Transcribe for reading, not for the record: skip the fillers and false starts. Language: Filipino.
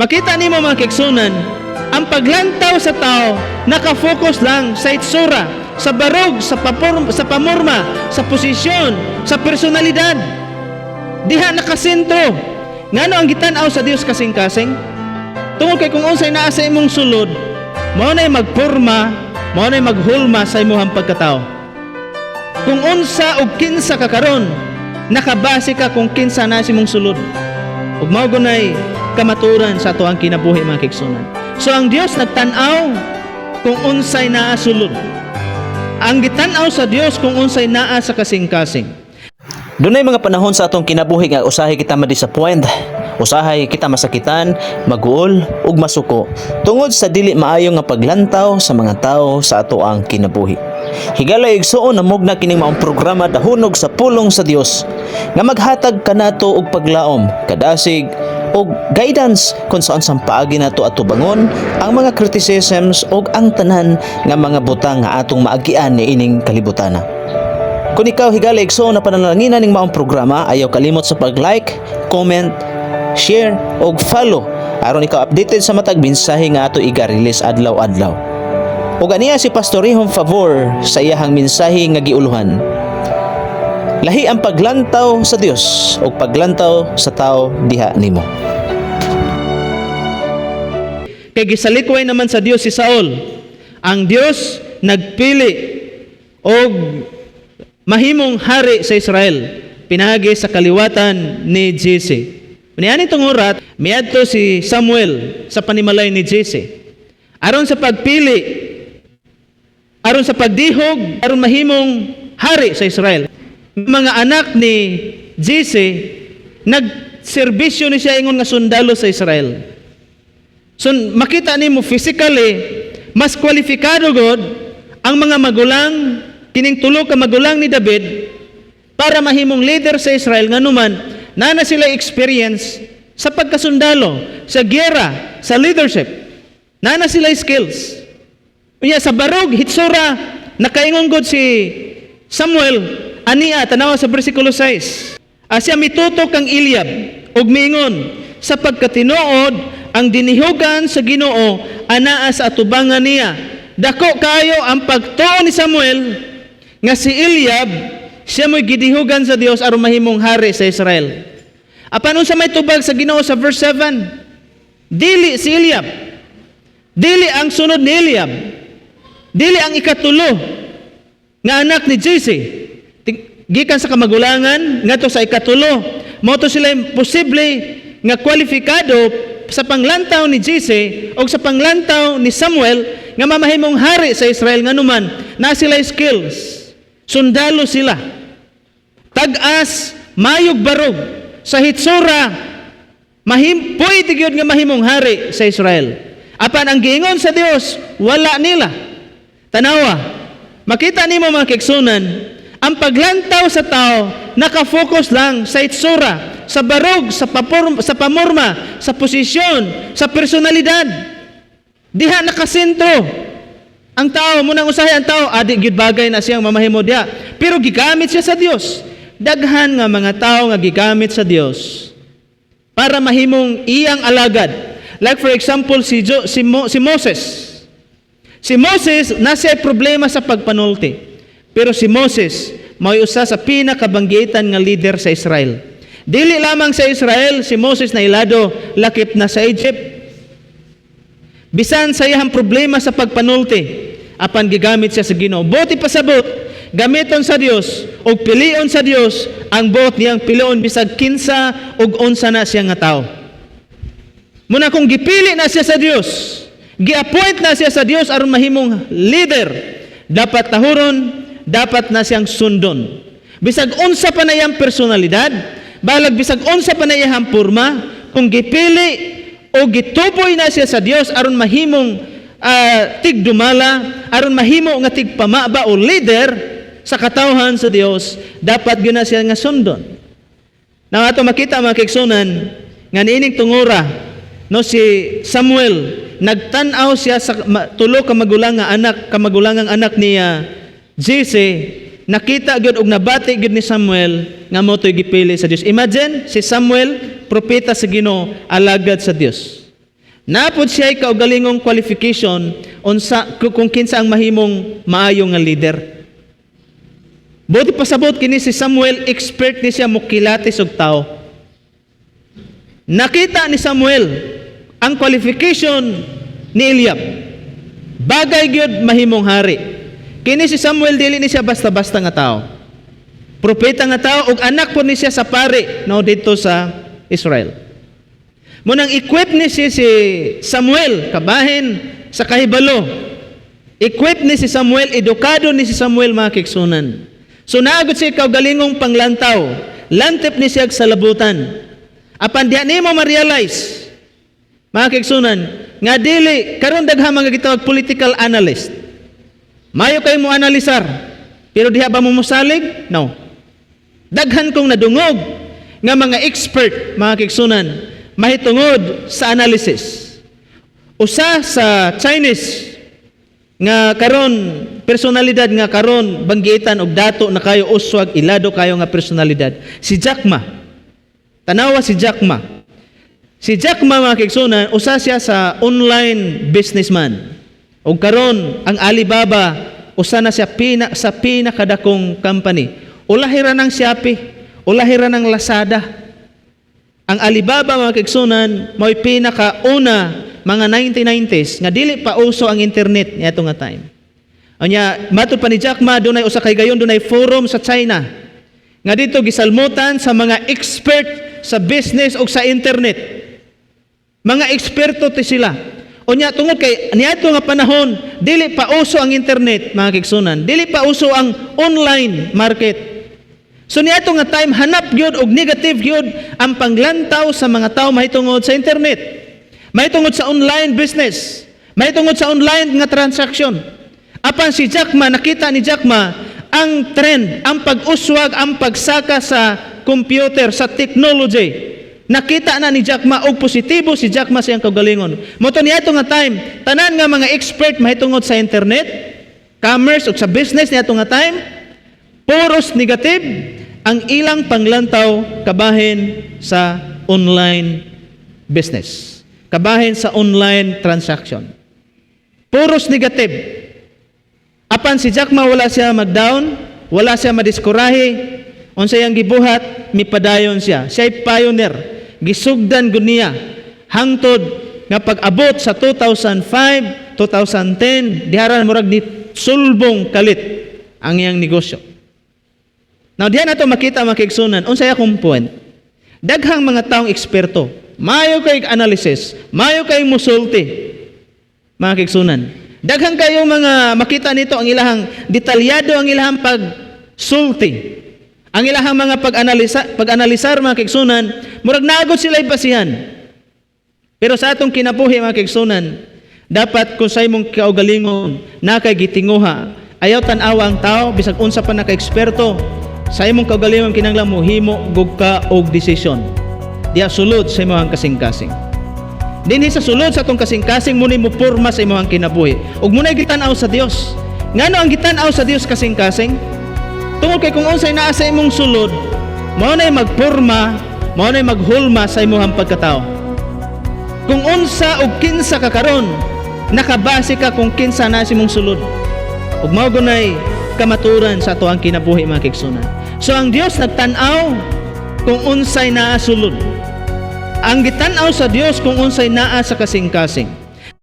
Makita nimo mga kaigsunan, ang paglantaw sa tao nakafocus lang sa itsura, sa barog, sa pamorma, sa posisyon, sa personalidad. Diha nakasentro. Ngano ang gitan-aw sa Dios kasing-kasing? Tungod kay kung unsay naa sa imong sulod, mao nay magporma, mao nay maghulma sa imong pagkatao. Kung unsa og kinsa ka karon, nakabase ka kung kinsa na si imong sulod. Ug mao gunay kamaturan sa ato ang kinabuhi mga kaigsunan. So ang Dios nagtan-aw kung unsay naa sulod. Ang gitan-aw sa Dios kung unsay naa sa kasing-kasing. Dunay mga panahon sa atong kinabuhi nga usahay kita ma-disappoint, usahay kita masakitan, maguol ug masuko tungod sa dili maayo nga paglantaw sa mga tawo sa ato ang kinabuhi. Higala igsuon na mugna kining maong programa dahunog sa pulong sa Dios nga maghatag kanato og paglaom, kadasig og guidance kung saan sang paagi nato ato bangon ang mga criticisms og ang tanan nga mga butang nga atong maagian ni ining kalibutana. Kung ikaw higala igsuon na panalangina ning maong programa, ayaw kalimot sa pag-like, comment, share og follow aron ikaw updated sa matag mensahe nga ato iga-release adlaw-adlaw. Ug aniya si Pastor Rihom Favor sa iyahang mensahe nga giuluhan. Lahi ang paglantaw sa Dios ug paglantaw sa tao diha nimo. Kay gisalikway naman sa Dios si Saul. Ang Dios nagpili og mahimong hari sa Israel, pinagi sa kaliwatan ni Jesse. Niani tong orat, miadto si Samuel sa panimalay ni Jesse. Aron sa pagpili, aron sa pagdihog, aron mahimong hari sa Israel. Mga anak ni Jesse, nagserbisyo ni siya ingon nga sundalo sa Israel. So makita nimo physically, mas kwalifikado god ang mga magulang, kining tulo ka magulang ni David para mahimong leader sa Israel nganuman na sila experience sa pagkasundalo, sa giyera, sa leadership. Na sila skills. Unya sa barog hitsura nakaingon gud si Samuel ania tanawa sa bersikulo 6. Asya mitutok kang Eliab ug miingon sa pagkatinuod ang dinihugan sa Ginoo anaa sa atubangan niya. Dako kayo ang pagtuo ni Samuel nga si Eliab siya mo'y gidihugan sa Dios aron mahimong hari sa Israel. Apan unsa may tubag sa Ginoo sa verse 7? Dili si Eliab. Dili ang sunod ni Eliab. Dili ang ikatulo nga anak ni Jesse. Gikan sa kamagulangan ngadto sa ikatulo. Mao to sila posible nga kwalifikado sa panglantaw ni Jesse o sa panglantaw ni Samuel nga mamahimong hari sa Israel nganuman na sila skills. Sundalo sila. Tag-as, mayog barog, sa hitsura, pwede gyud nga mahimong hari sa Israel. Apan ang giingon sa Dios, wala nila. Tanawa, makita nimo mga kaigsunan, ang paglantaw sa tao, nakafocus lang sa hitsura, sa barog, sa pamorma, sa posisyon, sa personalidad. Diha nakasentro. Ang tao, munang usahay ang tao, adi gyud bagay na siyang mamahimo diha. Pero gigamit siya sa Dios. Daghan nga mga tao nga gigamit sa Dios para mahimong iyang alagad. Like for example, si Moses. Si Moses, nasa problema sa pagpanulti. Pero si Moses, may usa sa pinakabanggitan nga leader sa Israel. Dili lamang sa Israel, si Moses na ilado, lakip na sa Egypt. Bisan sa iyang problema sa pagpanulti, apan gigamit siya sa Ginoo. Buti pasabot, gamiton sa Dios o pilion sa Dios ang buot niyang pilion bisag kinsa ug unsa na siya nga tao. Muna kung gipili na siya sa Dios, gi-appoint na siya sa Dios aron mahimong leader, dapat tahuron, dapat na siyang sundon. Bisag unsa pa na iyang personalidad, balag bisag unsa pa na iyang porma, kung gipili o gituboy na siya sa Dios aron mahimong tigdumala, aron mahimo nga tigpamaba o leader sa katawhan sa Dios, dapat gyud na siya nga sundon. Nang ato makita mga kaigsunan nga niining tungura no si Samuel nagtan-aw siya sa tulo ka magulangang anak ni Jesse, nakita gyud og nabati gyud ni Samuel nga mo'y gipili sa Dios. Imagine si Samuel, propeta sa Ginoo, alagad sa Dios. Napod siya kaugalingong qualification kung kinsa ang mahimong maayo nga leader. Buti pasabot kini si Samuel, expert ni siya mukilatis og tao. Nakita ni Samuel ang qualification ni Eliab. Bagay gyud mahimong hari. Kini si Samuel dili ni siya basta-basta nga tao. Propeta nga tao ug anak po ni siya sa pari no dito sa Israel. Munang equip ni si Samuel kabahin sa kahibalo. Equip ni si Samuel, edukado ni si Samuel mga kigsunan. So naagod siya kaugalingong panglantaw. Lantip ni siya sa labutan. Apan diha nimo ma-realize mga kigsunan nga dili karon daghang mga gitawag political analyst. Mayo kay mo analisar. Pero diha ba mo mosalig? No. Daghan kong nadungog nga mga expert mga kigsunan mahitungod sa analysis. Usa sa Chinese nga karon personalidad nga karon banggitan og dato na kayo uswag ilado kayo nga personalidad, si Jack Ma. Tanawa si Jack Ma. Si Jack Ma mga kigsunan, usa siya sa online businessman. Og karon ang Alibaba usa na siya sa pinakadakong company. Ulahira ng Shopee, ulahira ng Lazada. Ang Alibaba mga kigsunan mo'y pinakauna mga 1990s nga dili pa uso ang internet niadto nga time. Anya matud pa ni Jack Ma dunay usa kay gayon dunay forum sa China nga dito gisalmutan sa mga expert sa business o sa internet. Mga eksperto ti sila. Unya tungod kay niadto nga panahon dili pa uso ang internet mga kigsunan, dili pa uso ang online market. So niadto nga time hanap gyud og negative gyud ang panglantaw sa mga tawo mahitungod sa internet. Mahitungod sa online business, mahitungod sa online nga transaction. Apan si Jack Ma, nakita ni Jack Ma ang trend, ang pag-uswag, ang pagsaka sa computer, sa technology. Nakita na ni Jack Ma og positibo si Jack Ma siyang kaugalingon. Moto niadto nga time, tanan nga mga expert mahitungod sa internet, commerce ug sa business niadto nga time, puros negative ang ilang panglantaw kabahin sa online business. Kabahin sa online transaction. Puros negative. Apan si Jack Ma wala siya mag-down, wala siya madiskurahe, unsay ang gibuhat, mipadayon siya. Siya'y pioneer. Gisugdan gud niya hangtod nga pag-abot sa 2005, 2010, diharan murag ni sulbong kalit ang iyang negosyo. Now diyan nato makita makigsunan unsay akong point. Daghang mga taong eksperto, mayo kay analysis, mayo kay musulti. Mga kigsunan. Daghang kayo mga makita nito ang ilahang detalyado ang ilahang pagsulti. Ang ilahang mga pag-analisar mga kigsunan, murag naagod sila basihan. Pero sa atong kinabuhi mga kigsunan, dapat kung sa imong kaugalingon na kay gitinguha, ayaw tan-awa ang tao bisag unsa pa naka-eksperto, sa imong kaugalingon kinahanglan mo himo gugka og desisyon. Diya sulod sa imong kasing-kasing. Dinhi sa sulod sa atong kasing-kasing muna mo porma sa imong kinabuhi. Ug muna gitan-aw sa Dios. Ngano ang gitan-aw sa Dios kasing-kasing? Tungod kay kung unsay naa sa imong sulod, mao nay magporma, mao nay maghulma sa imong pagkatao. Kung unsa og kinsa ka karon, nakabase ka kung kinsa na sa imong sulod. Ug mao gunay kamaturan sa ato ang kinabuhi mga kigsunan. So ang Dios nagtan-aw kung unsay naa sulod. Ang gitan-aw sa Dios kung unsay naa sa kasing-kasing.